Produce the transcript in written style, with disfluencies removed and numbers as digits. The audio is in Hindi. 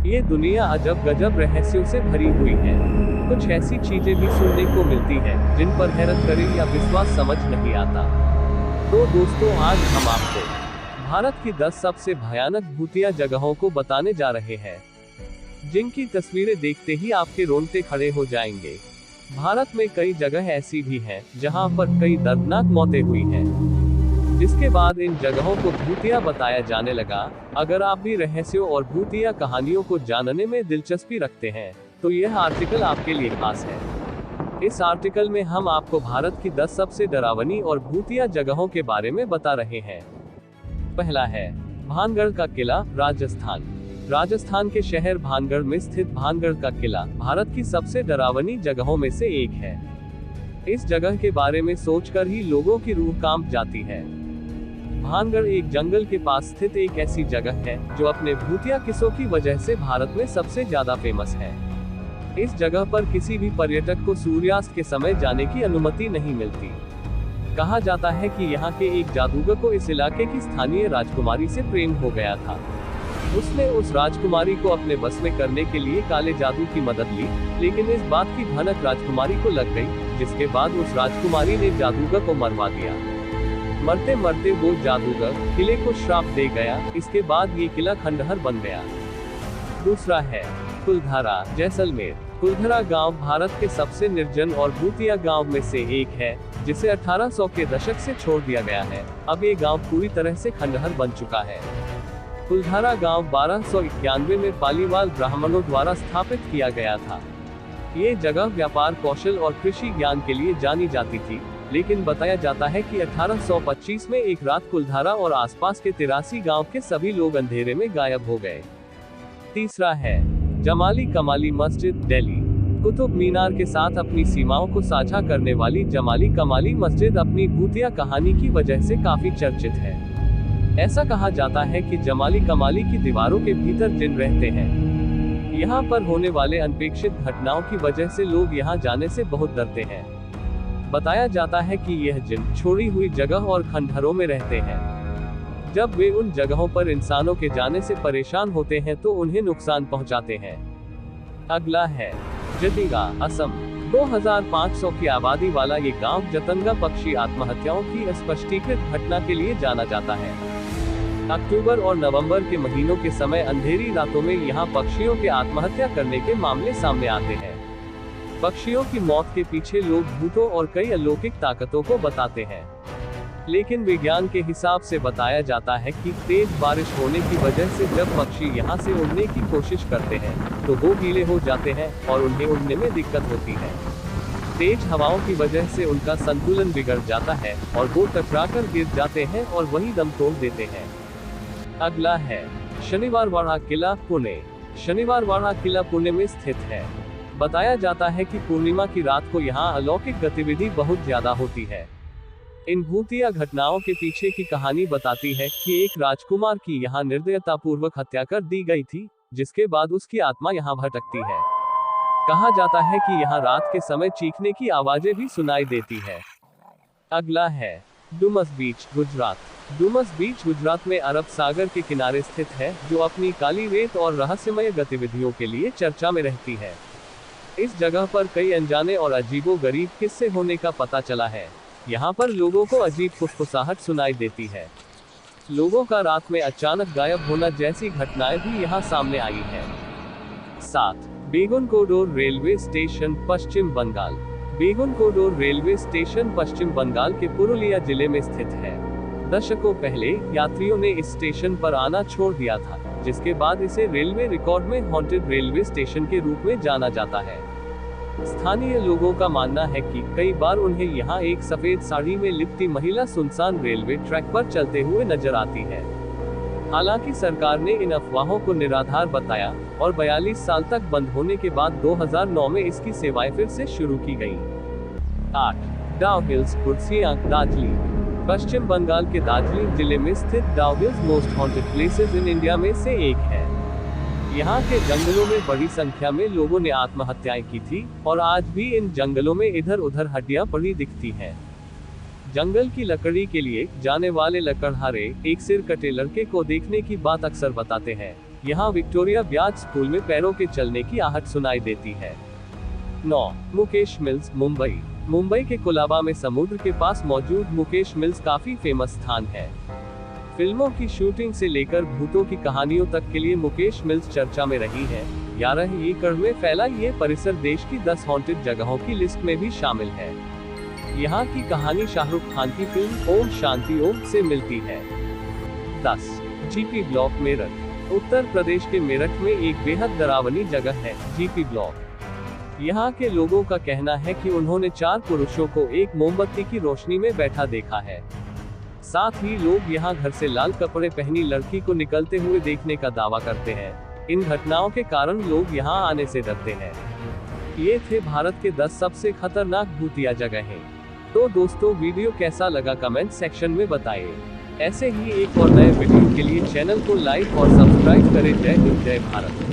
ये दुनिया अजब गजब रहस्यों से भरी हुई है। कुछ ऐसी चीजें भी सुनने को मिलती है जिन पर हैरत करें या विश्वास समझ नहीं आता। तो दोस्तों, आज हम आपको भारत की 10 सबसे भयानक भूतिया जगहों को बताने जा रहे हैं, जिनकी तस्वीरें देखते ही आपके रोंगटे खड़े हो जाएंगे। भारत में कई जगह ऐसी भी हैं जहां पर कई दर्दनाक मौतें हुई हैं, जिसके बाद इन जगहों को भूतिया बताया जाने लगा। अगर आप भी रहस्यों और भूतिया कहानियों को जानने में दिलचस्पी रखते हैं तो यह आर्टिकल आपके लिए खास है। इस आर्टिकल में हम आपको भारत की 10 सबसे डरावनी और भूतिया जगहों के बारे में बता रहे हैं। पहला है भानगढ़ का किला, राजस्थान। राजस्थान के शहर भानगढ़ में स्थित भानगढ़ का किला भारत की सबसे डरावनी जगहों में से एक है। इस जगह के बारे में सोचकर ही लोगों की रूह कांप जाती है। भानगढ़ एक जंगल के पास स्थित एक ऐसी जगह है जो अपने भूतिया किस्सों की वजह से भारत में सबसे ज्यादा फेमस है। इस जगह पर किसी भी पर्यटक को सूर्यास्त के समय जाने की अनुमति नहीं मिलती। कहा जाता है कि यहाँ के एक जादूगर को इस इलाके की स्थानीय राजकुमारी से प्रेम हो गया था। उसने उस राजकुमारी को अपने बस में करने के लिए काले जादू की मदद ली, लेकिन इस बात की भनक राजकुमारी को लग गई, जिसके बाद उस राजकुमारी ने जादूगर को मरवा दिया। मरते मरते वो जादूगर किले को श्राप दे गया। इसके बाद ये किला खंडहर बन गया। दूसरा है कुलधारा, जैसलमेर। कुलधारा गांव भारत के सबसे निर्जन और भूतिया गांव में से एक है, जिसे 1800 के दशक से छोड़ दिया गया है। अब ये गांव पूरी तरह से खंडहर बन चुका है। कुलधारा गांव 1291 में पालीवाल ब्राह्मणों द्वारा स्थापित किया गया था। ये जगह व्यापार कौशल और कृषि ज्ञान के लिए जानी जाती थी, लेकिन बताया जाता है कि 1825 में एक रात कुलधारा और आसपास के 83 गांव के सभी लोग अंधेरे में गायब हो गए। तीसरा है जमाली कमाली मस्जिद, दिल्ली। कुतुब मीनार के साथ अपनी सीमाओं को साझा करने वाली जमाली कमाली मस्जिद अपनी भूतिया कहानी की वजह से काफी चर्चित है। ऐसा कहा जाता है कि जमाली कमाली की दीवारों के भीतर जिन रहते हैं। यहाँ पर होने वाले अनपेक्षित घटनाओं की वजह से लोग यहाँ जाने से बहुत डरते हैं। बताया जाता है कि यह जिन छोड़ी हुई जगह और खंडहरों में रहते हैं। जब वे उन जगहों पर इंसानों के जाने से परेशान होते हैं तो उन्हें नुकसान पहुंचाते हैं। अगला है जतिंगा, असम। 2500 की आबादी वाला ये गांव जतंगा पक्षी आत्महत्याओं की स्पष्टीकृत घटना के लिए जाना जाता है। अक्टूबर और नवंबर के महीनों के समय अंधेरी रातों में यहाँ पक्षियों के आत्महत्या करने के मामले सामने आते हैं। पक्षियों की मौत के पीछे लोग भूतों और कई अलौकिक ताकतों को बताते हैं, लेकिन विज्ञान के हिसाब से बताया जाता है कि तेज बारिश होने की वजह से जब पक्षी यहाँ से उड़ने की कोशिश करते हैं तो वो गीले हो जाते हैं और उन्हें उड़ने में दिक्कत होती है। तेज हवाओं की वजह से उनका संतुलन बिगड़ जाता है और वो टकराकर गिर जाते हैं और वहीं दम तोड़ देते हैं। अगला है शनिवारवाड़ा किला, पुणे। शनिवारवाड़ा किला पुणे में स्थित है। बताया जाता है कि पूर्णिमा की रात को यहाँ अलौकिक गतिविधि बहुत ज्यादा होती है। इन भूतिया घटनाओं के पीछे की कहानी बताती है कि एक राजकुमार की यहाँ निर्दयतापूर्वक हत्या कर दी गई थी, जिसके बाद उसकी आत्मा यहाँ भटकती है। कहा जाता है कि यहाँ रात के समय चीखने की आवाजें भी सुनाई देती है। अगला है डुमस बीच, गुजरात। डुमस बीच गुजरात में अरब सागर के किनारे स्थित है, जो अपनी काली रेत और रहस्यमय गतिविधियों के लिए चर्चा में रहती है। इस जगह पर कई अनजाने और अजीबोगरीब किस्से होने का पता चला है। यहाँ पर लोगों को अजीब फुसफुसाहट सुनाई देती है। लोगों का रात में अचानक गायब होना जैसी घटनाएं भी यहाँ सामने आई है। 7. बेगुन कोडोर रेलवे स्टेशन, पश्चिम बंगाल। बेगुन कोडोर रेलवे स्टेशन पश्चिम बंगाल के पुरुलिया जिले में स्थित है। दशकों पहले यात्रियों ने इस स्टेशन पर आना छोड़ दिया था, जिसके बाद इसे रेलवे रिकॉर्ड में हॉन्टेड रेलवे स्टेशन के रूप में जाना जाता है। स्थानीय लोगों का मानना है कि कई बार उन्हें यहाँ एक सफेद साड़ी में लिपटी महिला सुनसान रेलवे ट्रैक पर चलते हुए नजर आती है। हालांकि सरकार ने इन अफवाहों को निराधार बताया और 42 साल तक बंद होने के बाद 2009 में इसकी सेवाएं फिर से शुरू की गयी। 8. डाउ हिल्स, कुर्सियांग, दार्जिलिंग। पश्चिम बंगाल के दार्जिलिंग जिले में स्थित डाउ hills most haunted places in India में से एक है। यहाँ के जंगलों में बड़ी संख्या में लोगों ने आत्महत्याएं की थी और आज भी इन जंगलों में इधर उधर हड्डियां पड़ी दिखती हैं। जंगल की लकड़ी के लिए जाने वाले लकड़हारे एक सिर कटे लड़के को देखने की बात अक्सर बताते हैं। यहाँ विक्टोरिया ब्याज स्कूल में पैरों के चलने की आहट सुनाई देती है। 9. मुकेश मिल्स, मुंबई। मुंबई के कोलाबा में समुद्र के पास मौजूद मुकेश मिल्स काफी फेमस स्थान है। फिल्मों की शूटिंग से लेकर भूतों की कहानियों तक के लिए मुकेश मिल्स चर्चा में रही है। 11 एकड़ में फैला ये परिसर देश की 10 हॉन्टेड जगहों की लिस्ट में भी शामिल है। यहाँ की कहानी शाहरुख खान की फिल्म ओम शांति ओम से मिलती है। 10. GP block, Meerut. उत्तर प्रदेश के मेरठ में एक बेहद डरावनी जगह है, जीपी ब्लॉक। यहाँ के लोगों का कहना है कि उन्होंने 4 पुरुषों को एक मोमबत्ती की रोशनी में बैठा देखा है। साथ ही लोग यहाँ घर से लाल कपड़े पहनी लड़की को निकलते हुए देखने का दावा करते हैं। इन घटनाओं के कारण लोग यहाँ आने से डरते हैं। ये थे भारत के 10 सबसे खतरनाक भूतिया जगहें। तो दोस्तों, वीडियो कैसा लगा कमेंट सेक्शन में बताइए। ऐसे ही एक और नए वीडियो के लिए चैनल को लाइक और सब्सक्राइब करें। जय हिंद, जय भारत।